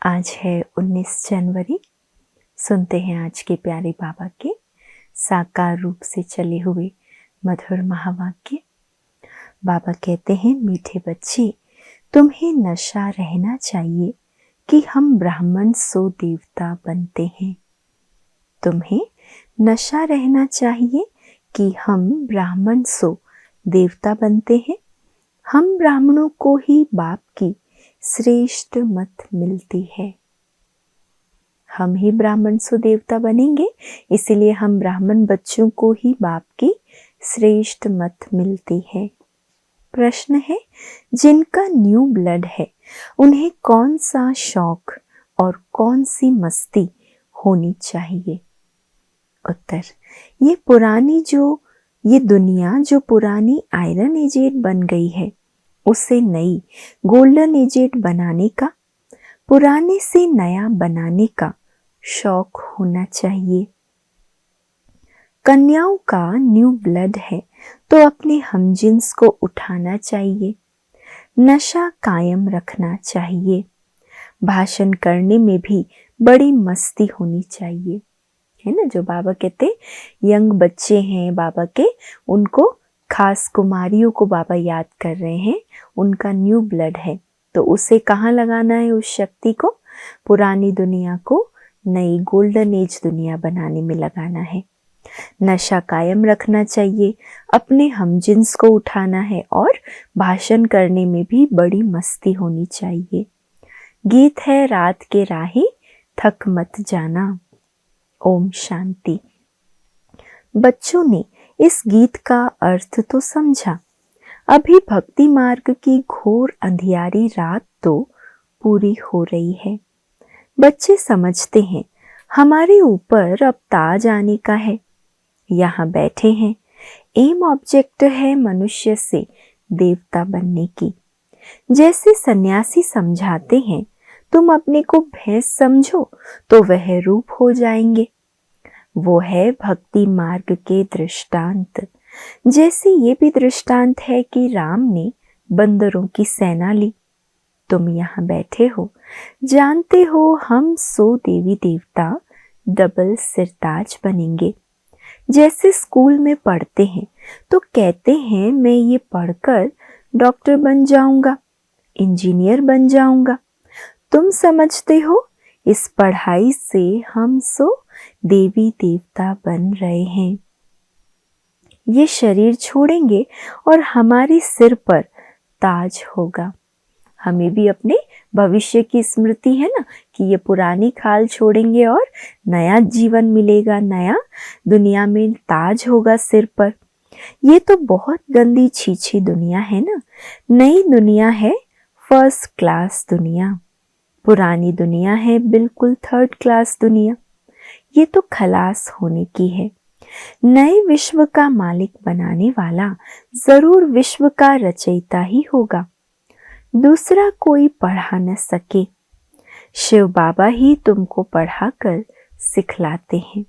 आज है 19 जनवरी। सुनते हैं आज के प्यारे बाबा के साकार रूप से चले हुए मधुर महावाक्य। बाबा कहते हैं, मीठे बच्चे, तुम्हें नशा रहना चाहिए कि हम ब्राह्मण सो देवता बनते हैं। तुम्हें नशा रहना चाहिए कि हम ब्राह्मण सो देवता बनते हैं। हम ब्राह्मणों को ही बाप की श्रेष्ठ मत मिलती है। हम ही ब्राह्मण सो देवता बनेंगे, इसीलिए हम ब्राह्मण बच्चों को ही बाप की श्रेष्ठ मत मिलती है। प्रश्न है, जिनका न्यू ब्लड है उन्हें कौन सा शौक और कौन सी मस्ती होनी चाहिए? उत्तर, ये दुनिया जो पुरानी आयरन एजेड बन गई है, उसे नई गोल्डन एजेड बनाने का, पुराने से नया बनाने का शौक होना चाहिए। कन्याओं का न्यू ब्लड है तो अपने हमजिन्स को उठाना चाहिए, नशा कायम रखना चाहिए, भाषण करने में भी बड़ी मस्ती होनी चाहिए। है ना, जो बाबा कहते यंग बच्चे हैं बाबा के, उनको खास कुमारियों को बाबा याद कर रहे हैं। उनका न्यू ब्लड है तो उसे कहाँ लगाना है? उस शक्ति को पुरानी दुनिया को नई गोल्डन एज दुनिया बनाने में लगाना है। नशा कायम रखना चाहिए, अपने हमजिन्स को उठाना है और भाषण करने में भी बड़ी मस्ती होनी चाहिए। गीत है रात के राही, थक मत जाना। ओम शांति। बच्चों ने इस गीत का अर्थ तो समझा। अभी भक्ति मार्ग की घोर अंधियारी रात तो पूरी हो रही है। बच्चे समझते हैं हमारे ऊपर अब ताज आने का है। यहाँ बैठे हैं, एम ऑब्जेक्ट है मनुष्य से देवता बनने की। जैसे सन्यासी समझाते हैं, तुम अपने को भैंस समझो तो वह रूप हो जाएंगे। वो है भक्ति मार्ग के दृष्टांत। जैसे ये भी दृष्टांत है कि राम ने बंदरों की सेना ली। तुम यहाँ बैठे हो, जानते हो हम सो देवी देवता डबल सिरताज बनेंगे। जैसे स्कूल में पढ़ते हैं तो कहते हैं मैं ये पढ़कर डॉक्टर बन जाऊंगा, इंजीनियर बन जाऊंगा। तुम समझते हो इस पढ़ाई से हम सो देवी देवता बन रहे हैं। ये शरीर छोड़ेंगे और हमारे सिर पर ताज होगा। हमें भी अपने भविष्य की स्मृति है ना कि ये पुरानी खाल छोड़ेंगे और नया जीवन मिलेगा, नया दुनिया में ताज होगा सिर पर। ये तो बहुत गंदी छीछी दुनिया है ना। नई दुनिया है फर्स्ट क्लास दुनिया, पुरानी दुनिया है बिल्कुल थर्ड क्लास दुनिया। ये तो खलास होने की है। नए विश्व का मालिक बनाने वाला जरूर विश्व का रचयिता ही होगा, दूसरा कोई पढ़ा न सके। शिव बाबा ही तुमको पढ़ाकर सिखलाते हैं।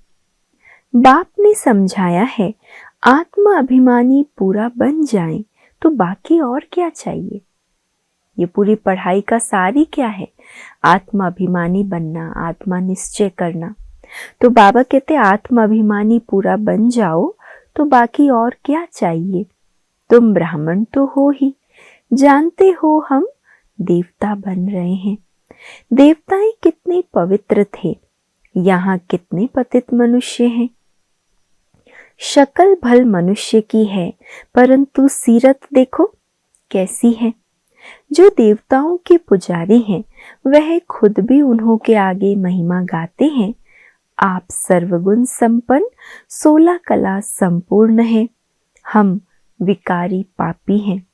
बाप ने समझाया है, आत्मा अभिमानी पूरा बन जाए तो बाकी और क्या चाहिए। ये पूरी पढ़ाई का सार ही क्या है? आत्मा अभिमानी बनना, आत्मा निश्चय करना। तो बाबा कहते आत्मा अभिमानी पूरा बन जाओ तो बाकी और क्या चाहिए। तुम ब्राह्मण तो हो ही, जानते हो हम देवता बन रहे हैं। देवताएं कितने पवित्र थे, यहाँ कितने पतित मनुष्य हैं। शक्ल भल मनुष्य की है परंतु सीरत देखो कैसी है। जो देवताओं के पुजारी हैं वह खुद भी उन्हों के आगे महिमा गाते हैं। आप सर्वगुण संपन्न 16 कला संपूर्ण हैं, हम विकारी पापी हैं।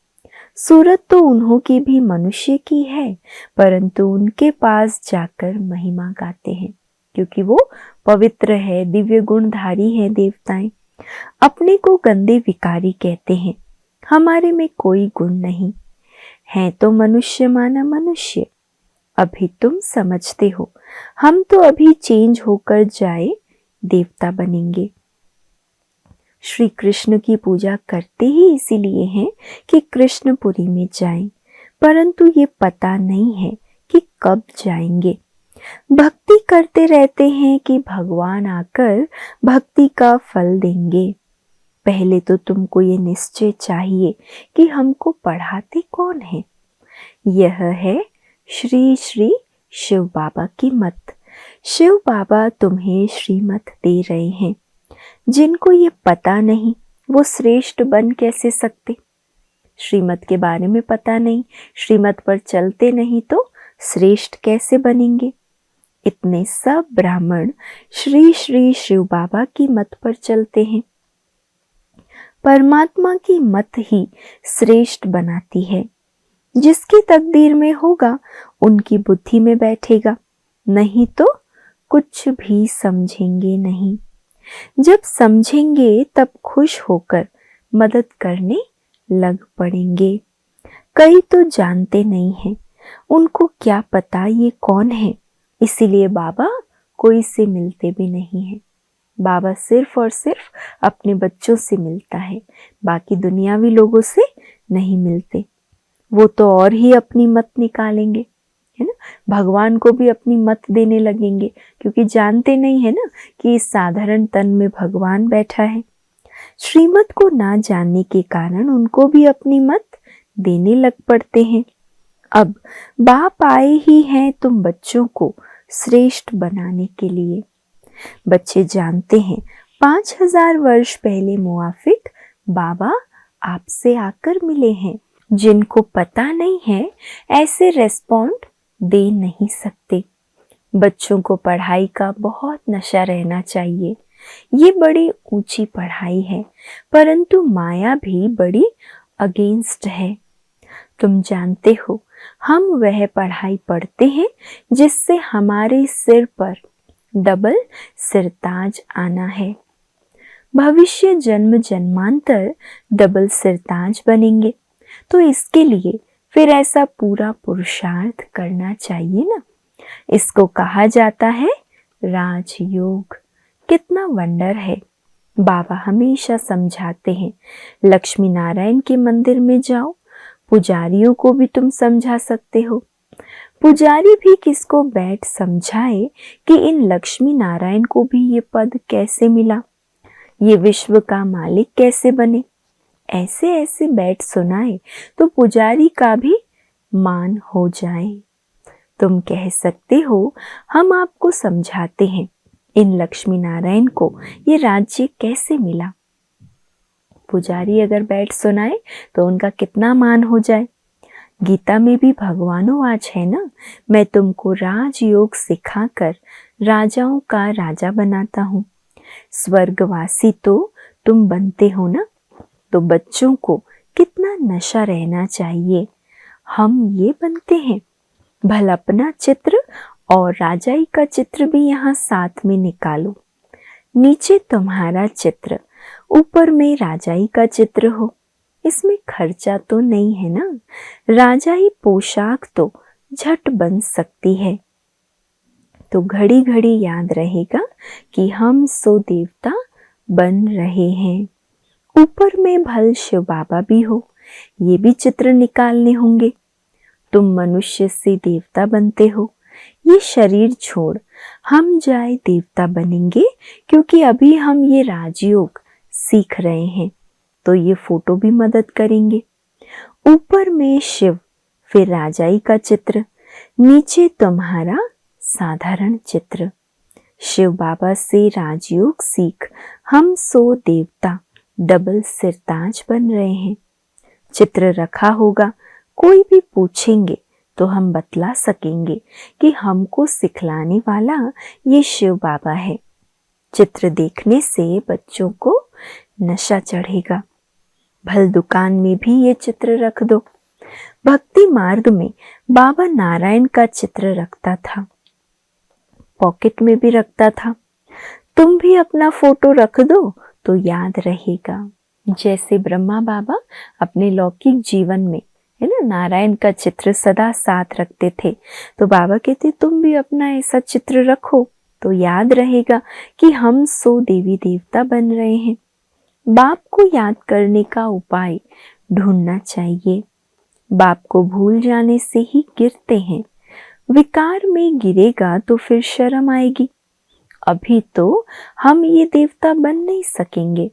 सूरत तो उन्हों की भी मनुष्य की है परंतु उनके पास जाकर महिमा गाते हैं क्योंकि वो पवित्र है, दिव्य गुणधारी है। देवताएं अपने को गंदे विकारी कहते हैं, हमारे में कोई गुण नहीं है तो मनुष्य माना मनुष्य। अभी तुम समझते हो, हम तो अभी चेंज होकर जाए देवता बनेंगे। श्री कृष्ण की पूजा करते ही इसीलिए हैं कि कृष्णपुरी में जाएं, परंतु ये पता नहीं है कि कब जाएंगे। भक्ति करते रहते हैं कि भगवान आकर भक्ति का फल देंगे। पहले तो तुमको ये निश्चय चाहिए कि हमको पढ़ाते कौन है। यह है श्री श्री शिव बाबा की मत। शिव बाबा तुम्हें श्रीमत दे रहे हैं। जिनको ये पता नहीं वो श्रेष्ठ बन कैसे सकते। श्रीमत के बारे में पता नहीं, श्रीमत पर चलते नहीं तो श्रेष्ठ कैसे बनेंगे। इतने सब ब्राह्मण श्री श्री शिव बाबा की मत पर चलते हैं। परमात्मा की मत ही श्रेष्ठ बनाती है। जिसकी तकदीर में होगा उनकी बुद्धि में बैठेगा, नहीं तो कुछ भी समझेंगे नहीं। जब समझेंगे तब खुश होकर मदद करने लग पड़ेंगे। कई तो जानते नहीं हैं, उनको क्या पता ये कौन है, इसीलिए बाबा कोई से मिलते भी नहीं है। बाबा सिर्फ और सिर्फ अपने बच्चों से मिलता है, बाकी दुनियावी लोगों से नहीं मिलते। वो तो और ही अपनी मत निकालेंगे, है ना। भगवान को भी अपनी मत देने लगेंगे, क्योंकि जानते नहीं है ना कि इस साधारण तन में भगवान बैठा है। श्रीमत को ना जानने के कारण उनको भी अपनी मत देने लग पड़ते हैं। अब बाप आए ही हैं तुम बच्चों को श्रेष्ठ बनाने के लिए। बच्चे जानते हैं 5000 वर्ष पहले मुआफिक बाबा आपसे आकर मिले हैं। जिनको पता नहीं है ऐसे रेस्पॉन्ड दे नहीं सकते। बच्चों को पढ़ाई का बहुत नशा रहना चाहिए। ये बड़ी ऊंची पढ़ाई है, परंतु माया भी बड़ी अगेंस्ट है। तुम जानते हो हम वह पढ़ाई पढ़ते हैं जिससे हमारे सिर पर डबल सिरताज आना है। भविष्य जन्म जन्मांतर डबल सिरताज बनेंगे, तो इसके लिए फिर ऐसा पूरा पुरुषार्थ करना चाहिए ना। इसको कहा जाता है राजयोग। कितना वंडर है। बाबा हमेशा समझाते हैं, लक्ष्मी नारायण के मंदिर में जाओ, पुजारियों को भी तुम समझा सकते हो। पुजारी भी किसको बैठ समझाए कि इन लक्ष्मी नारायण को भी ये पद कैसे मिला, ये विश्व का मालिक कैसे बने। ऐसे ऐसे बैठ सुनाए तो पुजारी का भी मान हो जाए। तुम कह सकते हो हम आपको समझाते हैं इन लक्ष्मी नारायण को ये राज्य कैसे मिला। पुजारी अगर बैठ सुनाए तो उनका कितना मान हो जाए। गीता में भी भगवानों आज है ना, मैं तुमको राजयोग सिखाकर राजाओं का राजा बनाता हूँ। स्वर्गवासी तो तुम बनते हो ना। तो बच्चों को कितना नशा रहना चाहिए। हम ये बनते हैं। भला अपना चित्र और राजाई का चित्र भी यहाँ साथ में निकालो। नीचे तुम्हारा चित्र, ऊपर में राजाई का चित्र हो। इसमें खर्चा तो नहीं है ना। राजाई पोशाक तो झट बन सकती है। तो घड़ी घड़ी याद रहेगा कि हम सो देवता बन रहे हैं। ऊपर में भल शिव बाबा भी हो, ये भी चित्र निकालने होंगे। तुम मनुष्य से देवता बनते हो। ये शरीर छोड़ हम जाए देवता बनेंगे, क्योंकि अभी हम ये राजयोग सीख रहे हैं। तो ये फोटो भी मदद करेंगे। ऊपर में शिव, फिर राजाई का चित्र, नीचे तुम्हारा साधारण चित्र। शिव बाबा से राजयोग सीख हम सो देवता डबल सिरताज बन रहे हैं। चित्र रखा होगा, कोई भी पूछेंगे तो हम बतला सकेंगे कि हमको सिखलाने वाला ये शिव बाबा है। चित्र देखने से बच्चों को नशा चढ़ेगा। भल दुकान में भी ये चित्र रख दो। भक्ति मार्ग में बाबा नारायण का चित्र रखता था, पॉकेट में भी रखता था। तुम भी अपना फोटो रख दो तो याद रहेगा। जैसे ब्रह्मा बाबा अपने लौकिक जीवन में, है ना, नारायण का चित्र सदा साथ रखते थे, तो बाबा कहते तुम भी अपना ऐसा चित्र रखो तो याद रहेगा कि हम सो देवी देवता बन रहे हैं। बाप को याद करने का उपाय ढूंढना चाहिए। बाप को भूल जाने से ही गिरते हैं, विकार में गिरेगा तो फिर शर्म आएगी। अभी तो हम ये देवता बन नहीं सकेंगे,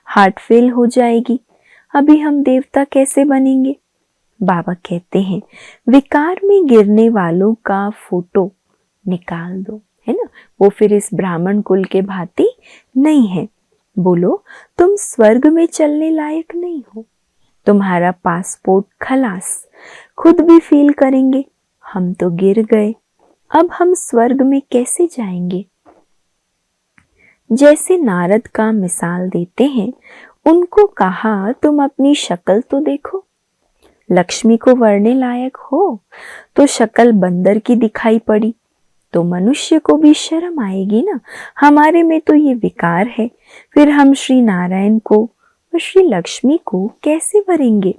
हार्ट फेल हो जाएगी, अभी हम देवता कैसे बनेंगे। बाबा कहते हैं विकार में गिरने वालों का फोटो निकाल दो, है ना, वो फिर इस ब्राह्मण कुल के भांति नहीं है। बोलो तुम स्वर्ग में चलने लायक नहीं हो, तुम्हारा पासपोर्ट खलास, खुद भी फील करेंगे हम तो गिर गए, अब हम स्वर्ग में कैसे जाएंगे। जैसे नारद का मिसाल देते हैं, उनको कहा तुम अपनी शक्ल तो देखो, लक्ष्मी को वरने लायक हो तो शक्ल बंदर की दिखाई पड़ी तो मनुष्य को भी शर्म आएगी ना, हमारे में तो ये विकार है, फिर हम श्री नारायण को और श्री लक्ष्मी को कैसे वरेंगे।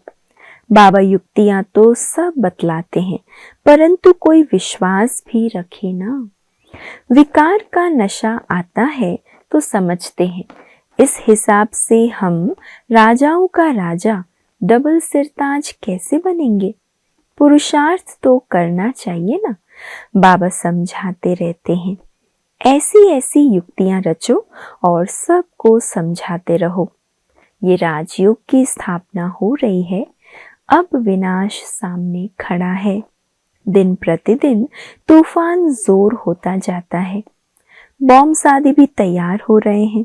बाबा युक्तियां तो सब बतलाते हैं, परंतु कोई विश्वास भी रखे ना। विकार का नशा आता है तो समझते हैं, इस हिसाब से हम राजाओं का राजा डबल सिरताज कैसे बनेंगे। पुरुषार्थ तो करना चाहिए ना। बाबा समझाते रहते हैं, ऐसी ऐसी युक्तियां रचो और सबको समझाते रहो। ये राजयोग की स्थापना हो रही है, अब विनाश सामने खड़ा है। दिन प्रतिदिन तूफान जोर होता जाता है, बॉम्ब आदि भी तैयार हो रहे हैं।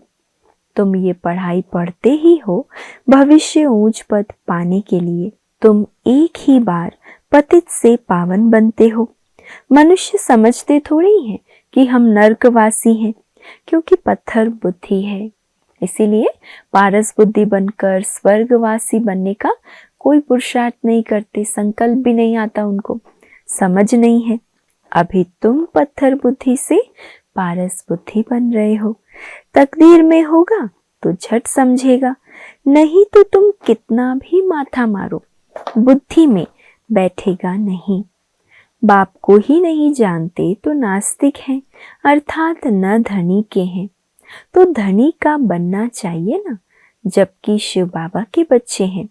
तुम ये पढ़ाई पढ़ते ही हो भविष्य ऊंच पद पाने के लिए। तुम एक ही बार पतित से पावन बनते हो। मनुष्य समझते थोड़ी हैं कि हम नरकवासी हैं, क्योंकि पत्थर बुद्धि है, इसीलिए पारस बुद्धि बनकर स्वर्गवासी बनने का कोई पुरुषार्थ नहीं करते, संकल्प भी नहीं आता उनको, समझ नहीं है। अभी तुम पत्थर बुद्धि से पारस बुद्धि बन रहे हो, तकदीर में होगा तो झट समझेगा, नहीं तो तुम कितना भी माथा मारो बुद्धि में बैठेगा नहीं। बाप को ही नहीं जानते तो नास्तिक हैं, अर्थात न धनी के हैं। तो धनी का बनना चाहिए ना, जबकि शिव बाबा के बच्चे हैं।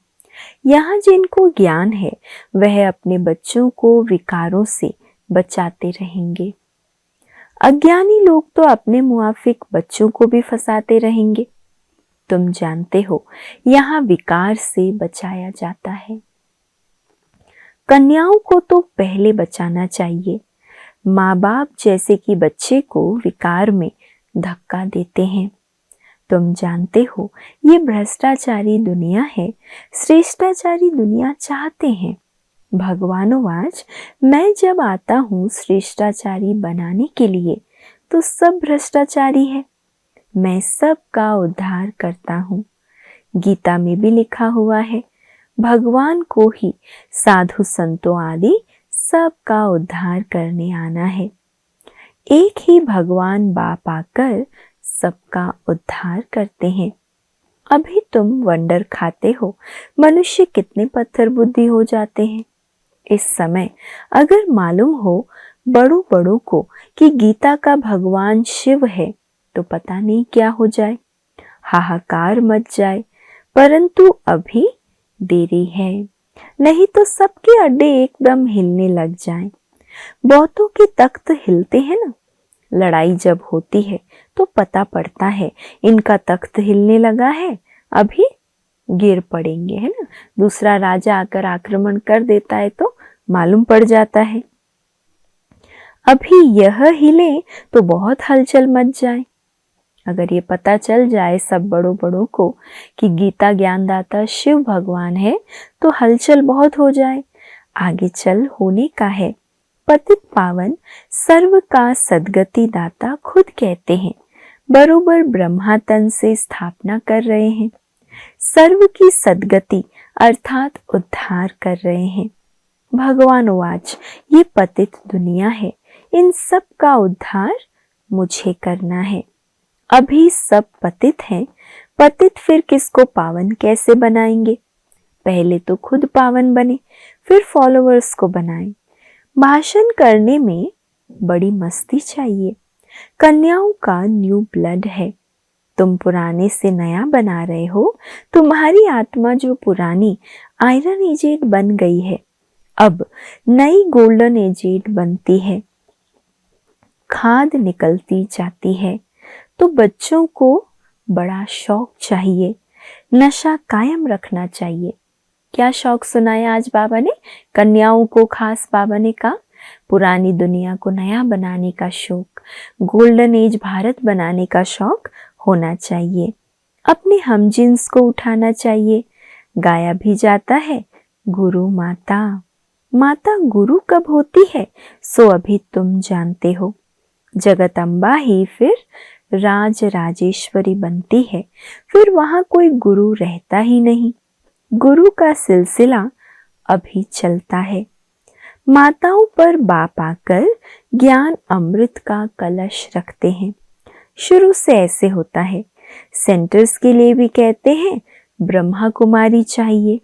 यहाँ जिनको ज्ञान है वह अपने बच्चों को विकारों से बचाते रहेंगे। अज्ञानी लोग तो अपने मुआफिक बच्चों को भी फंसाते रहेंगे। तुम जानते हो यहाँ विकार से बचाया जाता है। कन्याओं को तो पहले बचाना चाहिए। माँ बाप जैसे कि बच्चे को विकार में धक्का देते हैं। तुम जानते हो ये भ्रष्टाचारी दुनिया है, श्रेष्ठाचारी दुनिया चाहते हैं। भगवानोवाच, मैं जब आता हूँ श्रेष्ठाचारी बनाने के लिए तो सब भ्रष्टाचारी है, मैं सबका उद्धार करता हूँ। गीता में भी लिखा हुआ है, भगवान को ही साधु संतों आदि सबका उद्धार करने आना है। एक ही भगवान बाप आकर सबका उद्धार करते हैं। अभी तुम वंडर खाते हो, मनुष्य कितने पत्थर बुद्धि हो जाते हैं। इस समय अगर मालूम हो बड़ों बड़ों को कि गीता का भगवान शिव है तो पता नहीं क्या हो जाए, हाहाकार मच जाए, परंतु अभी देरी है, नहीं तो सबके अड्डे एकदम हिलने लग जाएं। बहुतों के तख्त हिलते हैं ना, लड़ाई जब होती है तो पता पड़ता है इनका तख्त हिलने लगा है, अभी गिर पड़ेंगे, है ना। दूसरा राजा आकर आक्रमण कर देता है तो मालूम पड़ जाता है। अभी यह हिले तो बहुत हलचल मच जाए। अगर ये पता चल जाए सब बड़ों बड़ों को कि गीता ज्ञानदाता शिव भगवान है तो हलचल बहुत हो जाए। आगे चल होने का है। पतित पावन सर्व का सदगति दाता खुद कहते हैं, बरोबर ब्रह्मा तन से स्थापना कर रहे हैं, सर्व की सदगति अर्थात उद्धार कर रहे हैं। भगवान वाच, ये पतित दुनिया है, इन सब का उद्धार मुझे करना है। अभी सब पतित हैं, पतित फिर किसको पावन कैसे बनाएंगे। पहले तो खुद पावन बने, फिर फॉलोअर्स को बनाएं। भाषण करने में बड़ी मस्ती चाहिए। कन्याओं का न्यू ब्लड है, तुम पुराने से नया बना रहे हो। तुम्हारी आत्मा जो पुरानी आयरन एजेड बन गई है, अब नई गोल्डन एजेड बनती है, खाद निकलती जाती है। तो बच्चों को बड़ा शौक चाहिए, नशा कायम रखना चाहिए। क्या शौक सुनाया आज बाबा ने? कन्याओं को खास बाबा ने कहा पुरानी दुनिया को नया बनाने का शौक, गोल्डन एज भारत बनाने का शौक होना चाहिए। अपने हमजिन्स को उठाना चाहिए। गाया भी जाता है गुरु माता, माता गुरु कब होती है सो अभी तुम जानते हो। जगदम्बा ही फिर राज राजेश्वरी बनती है, फिर वहां कोई गुरु रहता ही नहीं। गुरु का सिलसिला अभी चलता है। माताओं पर बाप आकर ज्ञान अमृत का कलश रखते हैं। शुरू से ऐसे होता है। सेंटर्स के लिए भी कहते हैं ब्रह्मा कुमारी चाहिए।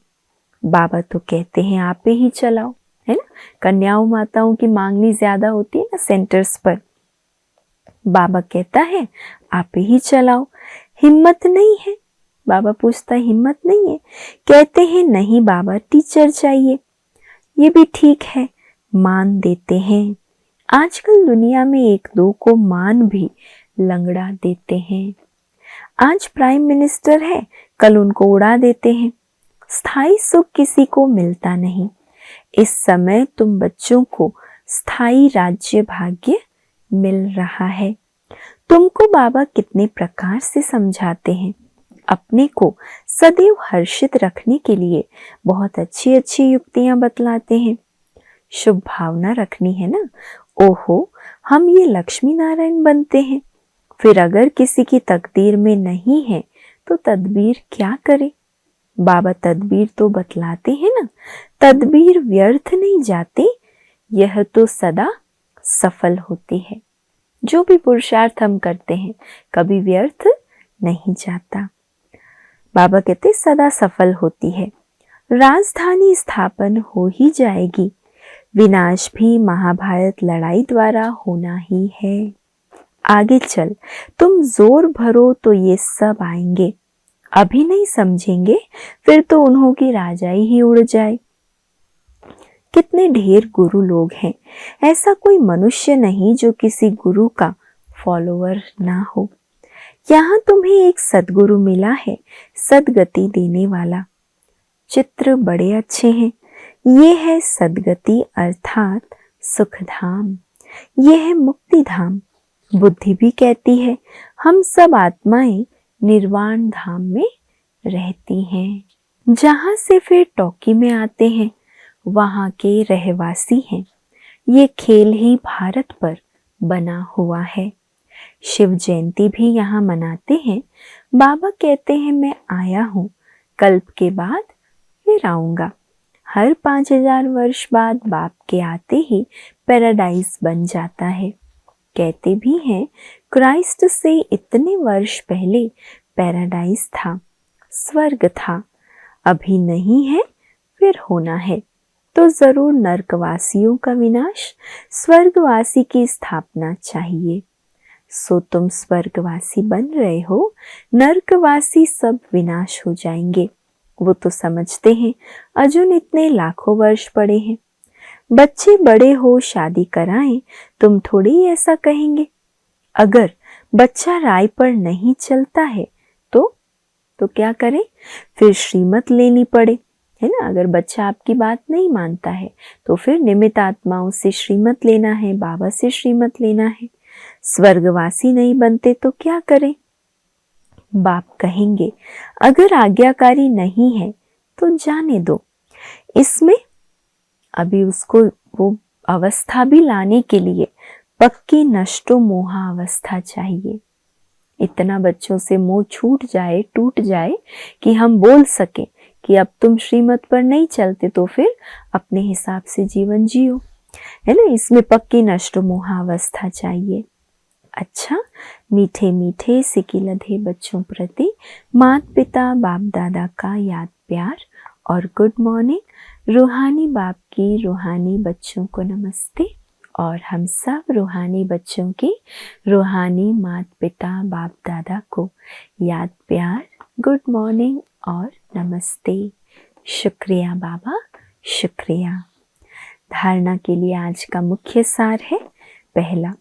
बाबा तो कहते हैं आप ही चलाओ, है ना। कन्याओं माताओं की मांगनी ज्यादा होती है ना सेंटर्स पर। बाबा कहता है आप ही चलाओ। हिम्मत नहीं है, बाबा पूछता है हिम्मत नहीं है। कहते हैं नहीं बाबा टीचर चाहिए। ये भी ठीक है, मान देते हैं। आजकल दुनिया में एक दो को मान भी लंगड़ा देते हैं। आज प्राइम मिनिस्टर है, कल उनको उड़ा देते हैं। स्थायी सुख किसी को मिलता नहीं। इस समय तुम बच्चों को स्थायी राज्य भाग्य मिल रहा है। तुमको बाबा कितने प्रकार से समझाते हैं। अपने को सदैव हर्षित रखने के लिए बहुत अच्छी अच्छी युक्तियां बतलाते हैं। शुभ भावना रखनी है ना। ओहो हम ये लक्ष्मी नारायण बनते हैं, फिर अगर किसी की तकदीर में नहीं है तो तदबीर क्या करे। बाबा तदबीर तो बतलाते हैं ना। तदबीर व्यर्थ नहीं जाती, यह तो सदा सफल होती है। जो भी पुरुषार्थ हम करते हैं कभी व्यर्थ नहीं जाता। बाबा कहते सदा सफल होती है। राजधानी स्थापन हो ही जाएगी। विनाश भी महाभारत लड़ाई द्वारा होना ही है। आगे चल तुम जोर भरो तो ये सब आएंगे। अभी नहीं समझेंगे फिर तो उन्हों की राजाई ही उड़ जाए। कितने ढेर गुरु लोग हैं, ऐसा कोई मनुष्य नहीं जो किसी गुरु का फॉलोअर ना हो। यहाँ तुम्हें एक सदगुरु मिला है, सदगति देने वाला। चित्र बड़े अच्छे हैं। ये है सदगति अर्थात सुखधाम, ये है मुक्ति धाम। बुद्धि भी कहती है हम सब आत्माएं निर्वाण धाम में रहती हैं। जहां से फिर टॉकी में आते हैं वहां के रहवासी हैं। ये खेल ही भारत पर बना हुआ है। शिव जयंती भी यहाँ मनाते हैं। बाबा कहते हैं मैं आया हूँ, कल्प के बाद फिर आऊंगा। हर 5000 वर्ष बाद बाप के आते ही पैराडाइज बन जाता है। कहते भी हैं क्राइस्ट से इतने वर्ष पहले पैराडाइज था, स्वर्ग था। अभी नहीं है फिर होना है, तो जरूर नरकवासियों का विनाश, स्वर्गवासी की स्थापना चाहिए। सो तुम स्वर्गवासी बन रहे हो, नरकवासी सब विनाश हो जाएंगे। वो तो समझते हैं अर्जुन इतने लाखों वर्ष पड़े हैं। बच्चे बड़े हो शादी कराएं, तुम थोड़ी ऐसा कहेंगे। अगर बच्चा राय पर नहीं चलता है तो क्या करें, फिर श्रीमत लेनी पड़े, है ना। अगर बच्चा आपकी बात नहीं मानता है तो फिर निमित्त आत्माओं से श्रीमत लेना है, बाबा से श्रीमत लेना है। स्वर्गवासी नहीं बनते तो क्या करें। बाप कहेंगे अगर आज्ञाकारी नहीं है तो जाने दो। इसमें अभी उसको वो अवस्था भी लाने के लिए पक्की नष्टो मोहा अवस्था चाहिए। इतना बच्चों से मोह छूट जाए, टूट जाए कि हम बोल सके कि अब तुम श्रीमत पर नहीं चलते तो फिर अपने हिसाब से जीवन जियो, है ना। इसमें पक्की नष्टो मोहा अवस्था चाहिए। अच्छा, मीठे मीठे सिकी लधे बच्चों प्रति मात पिता बाप दादा का याद प्यार और गुड मॉर्निंग। रूहानी बाप की रूहानी बच्चों को नमस्ते और हम सब रूहानी बच्चों की रूहानी मात पिता बाप दादा को याद प्यार, गुड मॉर्निंग और नमस्ते। शुक्रिया बाबा, शुक्रिया। धारणा के लिए आज का मुख्य सार है। पहला,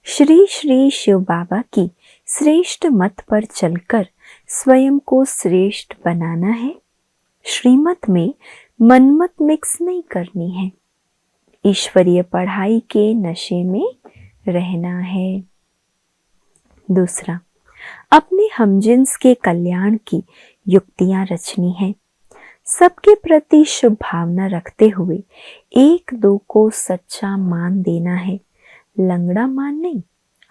श्री श्री शिव बाबा की श्रेष्ठ मत पर चलकर स्वयं को श्रेष्ठ बनाना है। श्रीमत में मनमत मिक्स नहीं करनी है। ईश्वरीय पढ़ाई के नशे में रहना है। दूसरा, अपने हमजिन्स के कल्याण की युक्तियां रचनी है। सबके प्रति शुभ भावना रखते हुए एक दो को सच्चा मान देना है। लंगड़ा मान नहीं,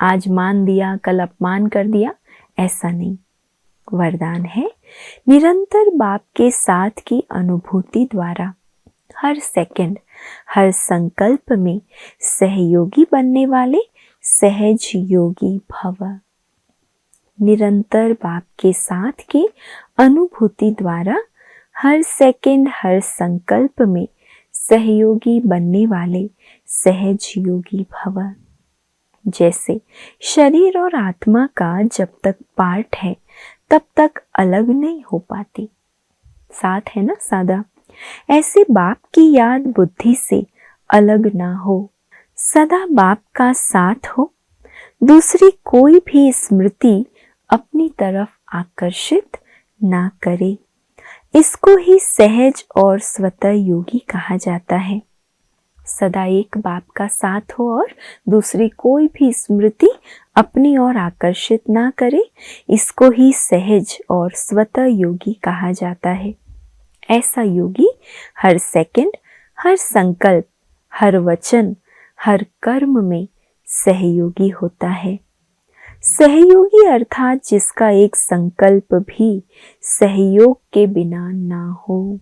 आज मान दिया कल अपमान कर दिया, ऐसा नहीं। वरदान है, निरंतर बाप के साथ की अनुभूति द्वारा हर सेकंड हर संकल्प में सहयोगी बनने वाले सहज योगी भव। निरंतर बाप के साथ की अनुभूति द्वारा हर सेकंड हर संकल्प में सहयोगी बनने वाले सहज योगी भव। जैसे शरीर और आत्मा का जब तक पार्ट है तब तक अलग नहीं हो पाती, साथ है ना सादा, ऐसे बाप की याद बुद्धि से अलग ना हो, सदा बाप का साथ हो। दूसरी कोई भी स्मृति अपनी तरफ आकर्षित ना करे। इसको ही सहज और स्वतः योगी कहा जाता है। सदा एक बाप का साथ हो और दूसरी कोई भी स्मृति अपनी ओर आकर्षित ना करे, इसको ही सहज और स्वतः योगी कहा जाता है। ऐसा योगी हर सेकंड हर संकल्प हर वचन हर कर्म में सहयोगी होता है। सहयोगी अर्थात जिसका एक संकल्प भी सहयोग के बिना ना हो।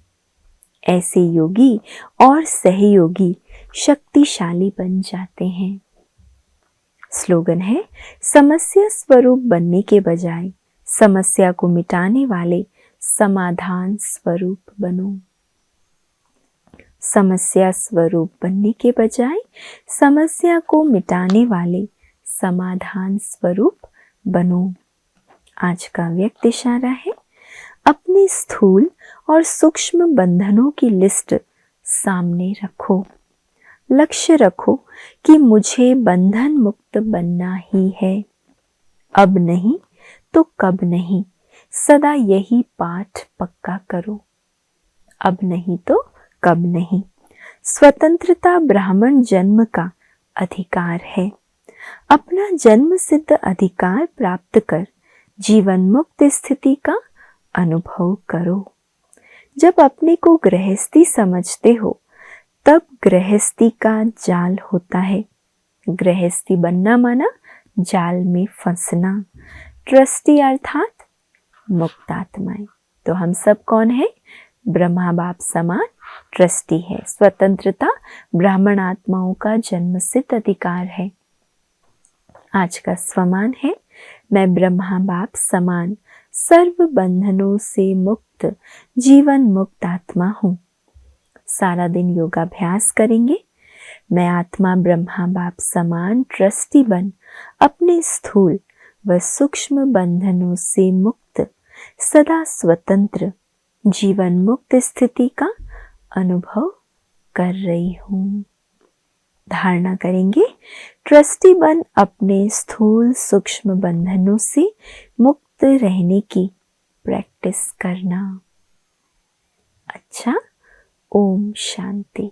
ऐसे योगी और सहयोगी शक्तिशाली बन जाते हैं। स्लोगन है, समस्या स्वरूप बनने के बजाय समस्या को मिटाने वाले समाधान स्वरूप बनो। समस्या स्वरूप बनने के बजाय समस्या को मिटाने वाले समाधान स्वरूप बनो। आज का व्यक्त इशारा है, अपने स्थूल और सूक्ष्म बंधनों की लिस्ट सामने रखो। लक्ष्य रखो कि मुझे बंधन मुक्त बनना ही है। अब नहीं तो कब नहीं, सदा यही पाठ पक्का करो। अब नहीं तो कब नहीं। स्वतंत्रता ब्राह्मण जन्म का अधिकार है। अपना जन्म सिद्ध अधिकार प्राप्त कर जीवन मुक्त स्थिति का अनुभव करो। जब अपने को गृहस्थी समझते हो तब गृहस्थी का जाल होता है। गृहस्थी बनना माना जाल में फंसना। ट्रस्टी अर्थात मुक्त आत्माएं। तो हम सब कौन है? ब्रह्मा बाप समान ट्रस्टी है। स्वतंत्रता ब्राह्मण आत्माओं का जन्म सिद्ध अधिकार है। आज का स्वमान है, मैं ब्रह्मा बाप समान सर्व बंधनों से मुक्त जीवन मुक्त आत्मा हूँ। सारा दिन योगाभ्यास करेंगे। मैं आत्मा ब्रह्मा बाप समान ट्रस्टी बन अपने स्थूल व सूक्ष्म बंधनों से मुक्त सदा स्वतंत्र जीवन मुक्त स्थिति का अनुभव कर रही हूँ। धारणा करेंगे, ट्रस्टी बन अपने स्थूल सूक्ष्म बंधनों से मुक्त रहने की प्रैक्टिस करना। अच्छा, ओम शांति।